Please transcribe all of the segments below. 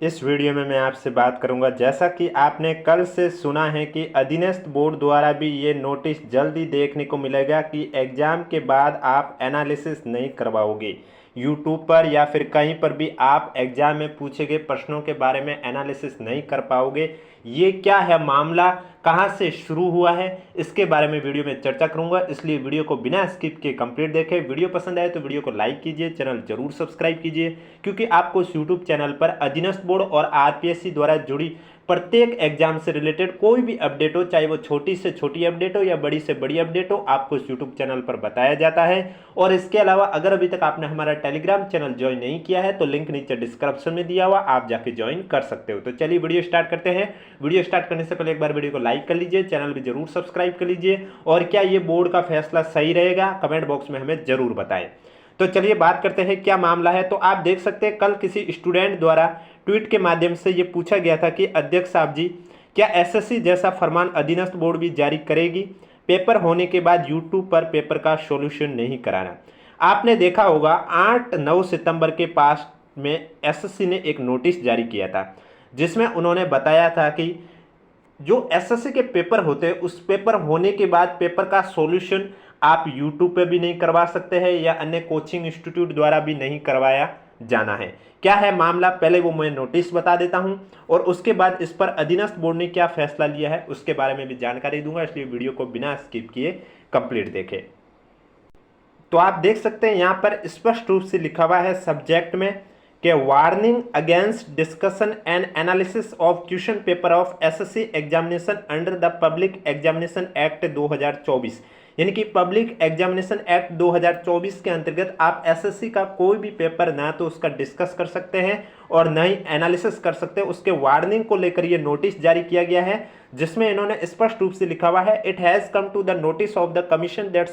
इस वीडियो में मैं आपसे बात करूंगा, जैसा कि आपने कल से सुना है कि अधीनस्थ बोर्ड द्वारा भी ये नोटिस जल्दी देखने को मिलेगा कि एग्ज़ाम के बाद आप एनालिसिस नहीं करवाओगे। यूट्यूब पर या फिर कहीं पर भी आप एग्ज़ाम में पूछे गए प्रश्नों के बारे में एनालिसिस नहीं कर पाओगे। ये क्या है मामला, कहाँ से शुरू हुआ है, इसके बारे में वीडियो में चर्चा करूंगा। इसलिए वीडियो को बिना स्किप किए कंप्लीट देखें। वीडियो पसंद आए तो वीडियो को लाइक कीजिए, चैनल जरूर सब्सक्राइब कीजिए, क्योंकि आपको इस यूट्यूब चैनल पर अधीनस्थ बोर्ड और आरपीएससी द्वारा जुड़ी प्रत्येक एग्जाम से रिलेटेड कोई भी अपडेट हो, चाहे वो छोटी से छोटी अपडेट हो या बड़ी से बड़ी अपडेट हो, आपको इस यूट्यूब चैनल पर बताया जाता है। और इसके अलावा अगर अभी तक आपने हमारा टेलीग्राम चैनल ज्वाइन नहीं किया है तो लिंक नीचे डिस्क्रिप्शन में दिया हुआ, आप जाके ज्वाइन कर सकते हो। तो चलिए वीडियो स्टार्ट करते हैं। वीडियो स्टार्ट करने से पहले एक बार वीडियो को लाइक कर लीजिए, चैनल भी जरूर सब्सक्राइब कर लीजिए। और क्या ये बोर्ड का फैसला सही रहेगा, कमेंट बॉक्स में हमें जरूर बताएं। तो चलिए बात करते हैं क्या मामला है। तो आप देख सकते हैं कल किसी स्टूडेंट द्वारा ट्वीट के माध्यम से ये पूछा गया था कि अध्यक्ष साहब जी, क्या एसएससी जैसा फरमान अधीनस्थ बोर्ड भी जारी करेगी? पेपर होने के बाद यूट्यूब पर पेपर का सॉल्यूशन नहीं कराना। आपने देखा होगा 8-9 सितंबर के पास में एसएससी ने एक नोटिस जारी किया था, जिसमें उन्होंने बताया था कि जो एसएससी के पेपर होते हैं उस पेपर होने के बाद पेपर का सॉल्यूशन आप यूट्यूब पे भी नहीं करवा सकते हैं या अन्य कोचिंग इंस्टीट्यूट द्वारा भी नहीं करवाया जाना है। क्या है मामला, पहले वो मैं नोटिस बता देता हूं और उसके बाद इस पर अधीनस्थ बोर्ड ने क्या फैसला लिया है उसके बारे में भी जानकारी दूंगा। इसलिए वीडियो को बिना स्किप किए कंप्लीट देखें। तो आप देख सकते हैं यहाँ पर स्पष्ट रूप से लिखा हुआ है सब्जेक्ट में कि warning against discussion and analysis of question paper of SSC examination under the public examination act 2024। यानी कि पब्लिक एग्जामिनेशन एक्ट 2024 के अंतर्गत आप एसएससी का कोई भी पेपर ना तो उसका डिस्कस कर सकते हैं और न ही एनालिसिस कर सकते हैं। उसके वार्निंग को लेकर ये नोटिस जारी किया गया है, जिसमें इन्होंने स्पष्ट रूप से लिखा हुआ है, it has come to the notice of the commission that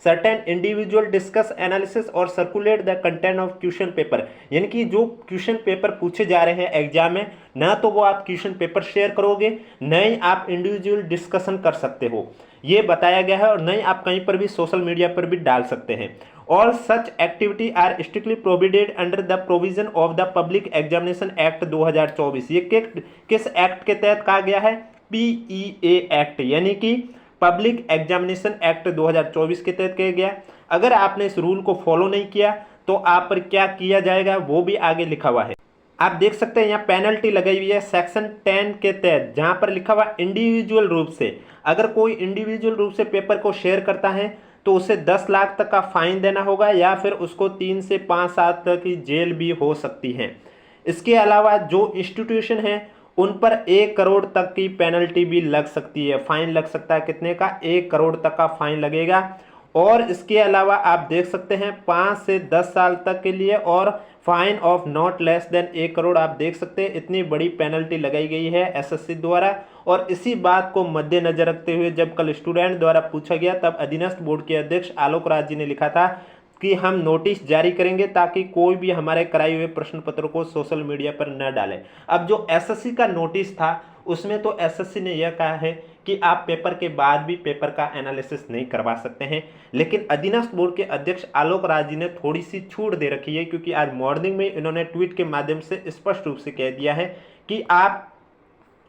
certain individual discuss analysis और circulate the content of question paper. यानी कि जो क्वेश्चन पेपर पूछे जा रहे हैं एग्जाम में, ना तो वो आप क्वेश्चन पेपर शेयर करोगे, न ही आप इंडिविजुअल डिस्कशन कर सकते हो, ये बताया गया है। और न ही आप कहीं पर भी सोशल मीडिया पर भी डाल सकते हैं। All such activity are strictly prohibited under the provision of the public examination act 2024। ये किस एक्ट के तहत कहा गया है? पीईए एक्ट, यानी कि पब्लिक एग्जामिनेशन एक्ट 2024 के तहत किया गया। अगर आपने इस रूल को फॉलो नहीं किया तो आप पर क्या किया जाएगा वो भी आगे लिखा हुआ है। आप देख सकते हैं यहाँ पेनल्टी लगाई हुई है सेक्शन 10 के तहत, जहां पर लिखा हुआ इंडिविजुअल रूप से, अगर कोई इंडिविजुअल रूप से पेपर को शेयर करता है तो उसे 10 लाख तक का फाइन देना होगा या फिर उसको 3 से 5 साल तक की जेल भी हो सकती है। इसके अलावा जो इंस्टीट्यूशन है उन पर 1 करोड़ तक की पेनल्टी भी लग सकती है, फाइन लग सकता है। कितने का? 1 करोड़ तक का फाइन लगेगा। और इसके अलावा आप देख सकते हैं 5 से 10 साल तक के लिए और fine of not less than 1 crore. आप देख सकते हैं इतनी बड़ी पेनल्टी लगाई गई है एसएससी द्वारा। और इसी बात को मद्देनजर रखते हुए जब कल स्टूडेंट द्वारा पूछा गया तब अधीनस्थ बोर्ड के अध्यक्ष आलोक राज जी ने लिखा था कि हम नोटिस जारी करेंगे ताकि कोई भी हमारे कराए हुए प्रश्न पत्र को सोशल मीडिया पर न डाले। अब जो एसएससी का नोटिस था उसमें तो एसएससी ने यह कहा है कि आप पेपर के बाद भी पेपर का एनालिसिस नहीं करवा सकते हैं, लेकिन अधीनस्थ बोर्ड के अध्यक्ष आलोक राज जी ने थोड़ी सी छूट दे रखी है, क्योंकि आज मॉर्निंग में इन्होंने ट्वीट के माध्यम से स्पष्ट रूप से कह दिया है कि आप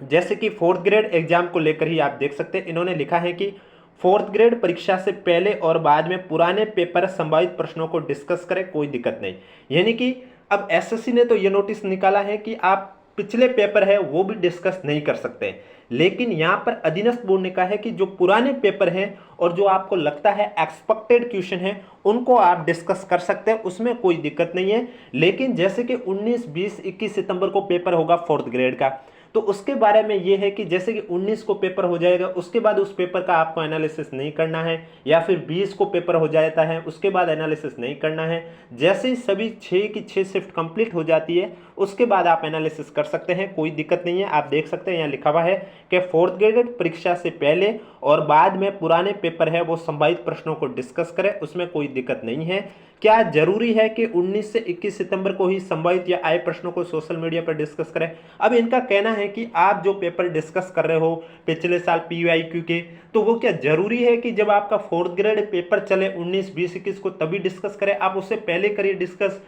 जैसे कि 4th ग्रेड एग्जाम को लेकर ही आप देख सकते हैं, इन्होंने लिखा है कि 4th ग्रेड परीक्षा से पहले और बाद में पुराने पेपर संभावित प्रश्नों को डिस्कस करें, कोई दिक्कत नहीं। यानी कि अब एसएससी ने तो ये नोटिस निकाला है कि आप पिछले पेपर है वो भी डिस्कस नहीं कर सकते, लेकिन यहां पर अधीनस्थ बोर्ड ने कहा है कि जो पुराने पेपर हैं और जो आपको लगता है एक्सपेक्टेड क्वेश्चन है उनको आप डिस्कस कर सकते हैं, उसमें कोई दिक्कत नहीं है। लेकिन जैसे कि 19, 20, 21 सितंबर को पेपर होगा 4th ग्रेड का, तो उसके बारे में यह है कि जैसे कि 19 को पेपर हो जाएगा उसके बाद उस पेपर का आपको एनालिसिस नहीं करना है, या फिर 20 को पेपर हो जाता है उसके बाद एनालिसिस नहीं करना है। जैसे ही सभी 6 की 6 शिफ्ट कंप्लीट हो जाती है उसके बाद आप एनालिसिस कर सकते हैं, कोई दिक्कत नहीं है। आप देख सकते हैं यहाँ लिखा हुआ है कि 4th ग्रेड परीक्षा से पहले और बाद में पुराने पेपर है वो संभावित प्रश्नों को डिस्कस करें, उसमें कोई दिक्कत नहीं है। क्या जरूरी है कि 19 से 21 सितंबर को ही संभावित या आए प्रश्नों को सोशल मीडिया पर डिस्कस करें? अब इनका कहना है कि आप जो पेपर डिस्कस कर रहे हो पिछले साल पीवाईक्यू के, तो वो क्या जरूरी है कि जब आपका 4th ग्रेड पेपर चले 19, 20, 21 को तभी डिस्कस करें? आप उससे पहले करिए डिस्कस।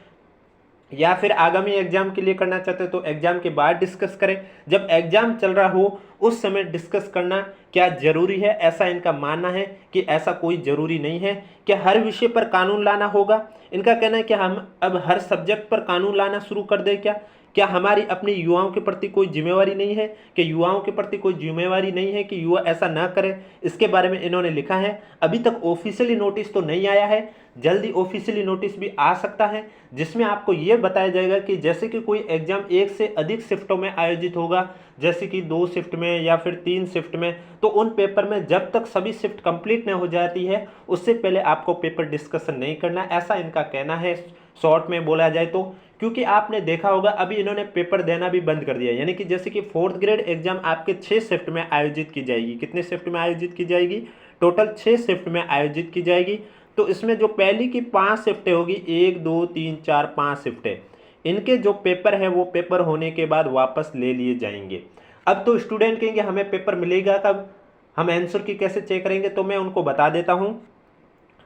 या फिर आगामी एग्जाम के लिए करना चाहते हो तो एग्जाम के बाद डिस्कस करें। जब एग्जाम चल रहा हो उस समय डिस्कस करना क्या जरूरी है? ऐसा इनका मानना है कि ऐसा कोई जरूरी नहीं है। क्या हर विषय पर कानून लाना होगा? इनका कहना है कि हम अब हर सब्जेक्ट पर कानून लाना शुरू कर दें क्या हमारी अपनी युवाओं के प्रति कोई जिम्मेवारी नहीं है? कि युवाओं के प्रति कोई जिम्मेवारी नहीं है कि युवा ऐसा ना करें? इसके बारे में इन्होंने लिखा है। अभी तक ऑफिशियली नोटिस तो नहीं आया है, जल्दी ऑफिशियली नोटिस भी आ सकता है, जिसमें आपको यह बताया जाएगा कि जैसे कि कोई एग्जाम एक से अधिक शिफ्टों में आयोजित होगा, जैसे कि 2 शिफ्ट में या फिर 3 शिफ्ट में, तो उन पेपर में जब तक सभी शिफ्ट कंप्लीट नहीं हो जाती है उससे पहले आपको पेपर डिस्कशन नहीं करना, ऐसा इनका कहना है शॉर्ट में बोला जाए तो। क्योंकि आपने देखा होगा अभी इन्होंने पेपर देना भी बंद कर दिया, यानी कि जैसे कि 4th ग्रेड एग्जाम आपके 6 शिफ्ट में आयोजित की जाएगी। कितने शिफ्ट में आयोजित की जाएगी? टोटल 6 शिफ्ट में आयोजित की जाएगी। तो इसमें जो पहली की 5 शिफ्टें होगी, 1 2 3 4 5 शिफ्टें, इनके जो पेपर है वो पेपर होने के बाद वापस ले लिए जाएंगे। अब तो स्टूडेंट कहेंगे हमें पेपर मिलेगा कब, हम आंसर की कैसे चेक करेंगे? तो मैं उनको बता देता हूं,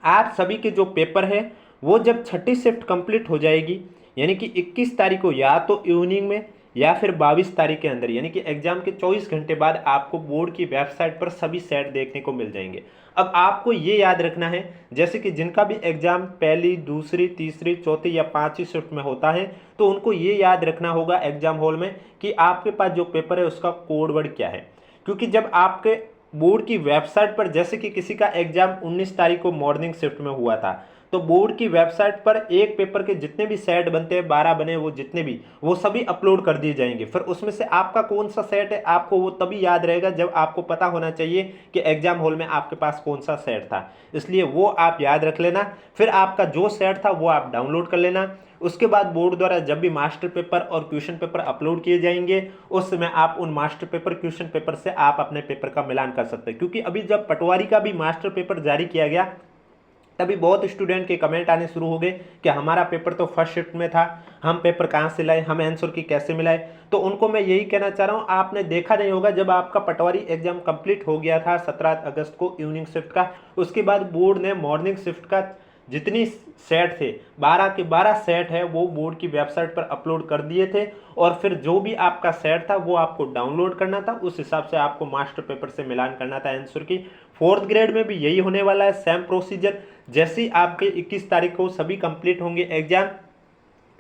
आप सभी के जो पेपर है वो जब 6ठी शिफ्ट कंप्लीट हो जाएगी, यानी कि 21 तारीख को या तो इवनिंग में या फिर 22 तारीख के अंदर, यानी कि एग्जाम के 24 घंटे बाद आपको बोर्ड की वेबसाइट पर सभी सेट देखने को मिल जाएंगे। अब आपको ये याद रखना है, जैसे कि जिनका भी एग्जाम पहली, दूसरी, तीसरी, चौथी या 5वीं शिफ्ट में होता है, तो उनको ये याद रखना होगा एग्जाम हॉल में कि आपके पास जो पेपर है उसका कोड वर्ड क्या है। क्योंकि जब आपके बोर्ड की वेबसाइट पर, जैसे कि किसी का एग्जाम 19 तारीख को मॉर्निंग शिफ्ट में हुआ था, तो बोर्ड की वेबसाइट पर एक पेपर के जितने भी सेट बनते हैं, 12 बने वो जितने भी, वो सभी अपलोड कर दिए जाएंगे। फिर उसमें से आपका कौन सा सेट है आपको वो तभी याद रहेगा जब आपको पता होना चाहिए कि एग्जाम हॉल में आपके पास कौन सा सेट था, इसलिए वो आप याद रख लेना। फिर आपका जो सेट था वो आप डाउनलोड कर लेना। उसके बाद बोर्ड द्वारा जब भी मास्टर पेपर और क्वेश्चन पेपर अपलोड किए जाएंगे उस समय आप उन मास्टर पेपर, क्वेश्चन पेपर से आप अपने पेपर का मिलान कर सकते हैं। क्योंकि अभी जब पटवारी का भी मास्टर पेपर जारी किया गया तभी बहुत स्टूडेंट के कमेंट आने शुरू हो गए कि हमारा पेपर तो फर्स्ट शिफ्ट में था, हम पेपर कहाँ से लाए, हम आंसर की कैसे मिलाए। तो उनको मैं यही कहना चाह रहा हूँ, आपने देखा नहीं होगा जब आपका पटवारी एग्जाम कंप्लीट हो गया था 17 अगस्त को इवनिंग शिफ्ट का, उसके बाद बोर्ड ने मॉर्निंग शिफ्ट का जितनी सेट थे 12 के 12 सेट है वो बोर्ड की वेबसाइट पर अपलोड कर दिए थे। और फिर जो भी आपका सेट था वो आपको डाउनलोड करना था, उस हिसाब से आपको मास्टर पेपर से मिलान करना था आंसर की। 4th ग्रेड में भी यही होने वाला है, सेम प्रोसीजर। जैसे ही आपके 21 तारीख को सभी कंप्लीट होंगे एग्जाम,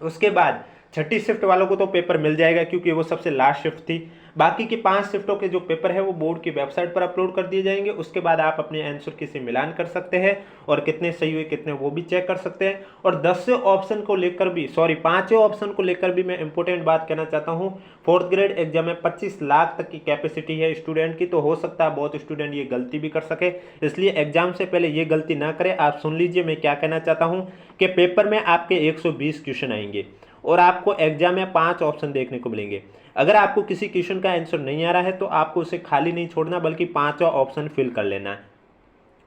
उसके बाद 6ठी शिफ्ट वालों को तो पेपर मिल जाएगा क्योंकि वो सबसे लास्ट शिफ्ट थी। बाकी के 5 शिफ्टों के जो पेपर है वो बोर्ड की वेबसाइट पर अपलोड कर दिए जाएंगे। उसके बाद आप अपने आंसर की से मिलान कर सकते हैं और कितने सही हुए कितने वो भी चेक कर सकते हैं। और 10वें ऑप्शन को लेकर भी, 5वें ऑप्शन को लेकर भी मैं इंपॉर्टेंट बात कहना चाहता हूँ। 4th ग्रेड एग्जाम में 25 लाख तक की कैपेसिटी है स्टूडेंट की, तो हो सकता है बहुत स्टूडेंट ये गलती भी कर सके, इसलिए एग्जाम से पहले ये गलती ना करें। आप सुन लीजिए मैं क्या कहना चाहता हूँ कि पेपर में आपके 120 क्वेश्चन आएंगे और आपको एग्जाम में 5 ऑप्शन देखने को मिलेंगे। अगर आपको किसी क्वेश्चन का आंसर नहीं आ रहा है तो आपको उसे खाली नहीं छोड़ना बल्कि 5वां ऑप्शन फिल कर लेना है।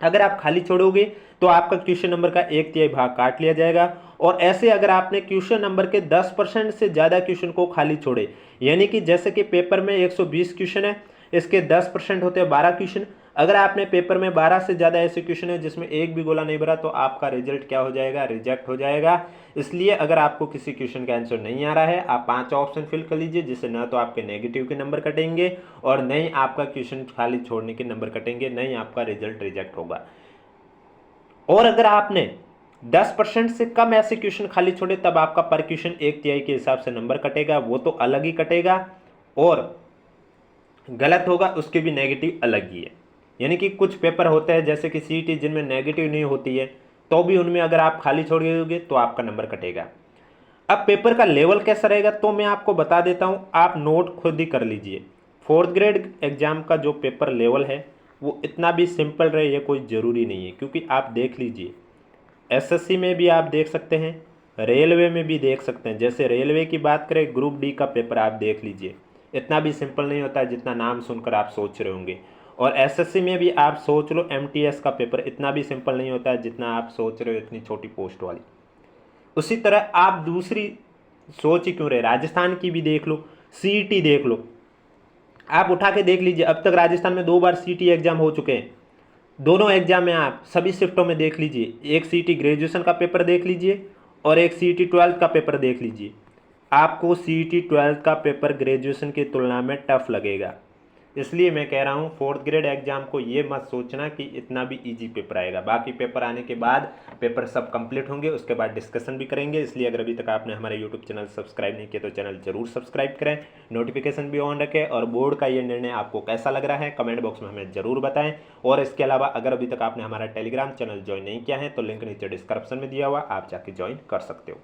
अगर आप खाली छोड़ोगे तो आपका क्वेश्चन नंबर का 1/3 भाग काट लिया जाएगा। और ऐसे अगर आपने क्वेश्चन नंबर के 10% से ज़्यादा क्वेश्चन को खाली छोड़े, यानी कि जैसे कि पेपर में 120 क्वेश्चन है, इसके 10% होते हैं 12 क्वेश्चन। अगर आपने पेपर में 12 से ज़्यादा ऐसे क्वेश्चन है जिसमें एक भी गोला नहीं भरा तो आपका रिजल्ट क्या हो जाएगा? रिजेक्ट हो जाएगा। इसलिए अगर आपको किसी क्वेश्चन का आंसर नहीं आ रहा है आप 5 ऑप्शन फिल कर लीजिए, जिससे ना तो आपके नेगेटिव के नंबर कटेंगे और न ही आपका क्वेश्चन खाली छोड़ने के नंबर कटेंगे, न ही आपका रिजल्ट रिजेक्ट होगा। और अगर आपने 10% से कम ऐसे क्वेश्चन खाली छोड़े तब आपका पर क्वेश्चन 1/3 के हिसाब से नंबर कटेगा, वो तो अलग ही कटेगा। और गलत होगा उसके भी नेगेटिव अलग ही है। यानी कि कुछ पेपर होते हैं जैसे कि सीईटी जिनमें नेगेटिव नहीं होती है, तो भी उनमें अगर आप खाली छोड़ दोगे तो आपका नंबर कटेगा। अब पेपर का लेवल कैसा रहेगा तो मैं आपको बता देता हूं, आप नोट खुद ही कर लीजिए। 4th ग्रेड एग्जाम का जो पेपर लेवल है वो इतना भी सिंपल रहे ये कोई ज़रूरी नहीं है, क्योंकि आप देख लीजिए एसएससी में भी आप देख सकते हैं, रेलवे में भी देख सकते हैं। जैसे रेलवे की बात करें, ग्रुप डी का पेपर आप देख लीजिए, इतना भी सिंपल नहीं होता है जितना नाम सुनकर आप सोच रहे होंगे। और एसएससी में भी आप सोच लो एमटीएस का पेपर इतना भी सिंपल नहीं होता है जितना आप सोच रहे हो इतनी छोटी पोस्ट वाली। उसी तरह आप दूसरी सोच ही क्यों रहे, राजस्थान की भी देख लो, सीईटी देख लो, आप उठा के देख लीजिए। अब तक राजस्थान में 2 बार सीईटी एग्जाम हो चुके हैं, दोनों एग्जाम में आप सभी शिफ्टों में देख लीजिए। एक सीईटी ग्रेजुएशन का पेपर देख लीजिए और एक CET 12th का पेपर देख लीजिए, आपको CET 12th का पेपर ग्रेजुएशन की तुलना में टफ लगेगा। इसलिए मैं कह रहा हूँ 4th ग्रेड एग्जाम को ये मत सोचना कि इतना भी इजी पेपर आएगा। बाकी पेपर आने के बाद पेपर सब कंप्लीट होंगे, उसके बाद डिस्कशन भी करेंगे। इसलिए अगर अभी तक आपने हमारे यूट्यूब चैनल सब्सक्राइब नहीं किया तो चैनल जरूर सब्सक्राइब करें, नोटिफिकेशन भी ऑन रखें। और बोर्ड का ये निर्णय आपको कैसा लग रहा है कमेंट बॉक्स में हमें ज़रूर बताएं। और इसके अलावा अगर अभी तक आपने हमारा टेलीग्राम चैनल ज्वाइन नहीं किया है तो लिंक नीचे डिस्क्रिप्शन में दिया हुआ, आप जाके ज्वाइन कर सकते हो।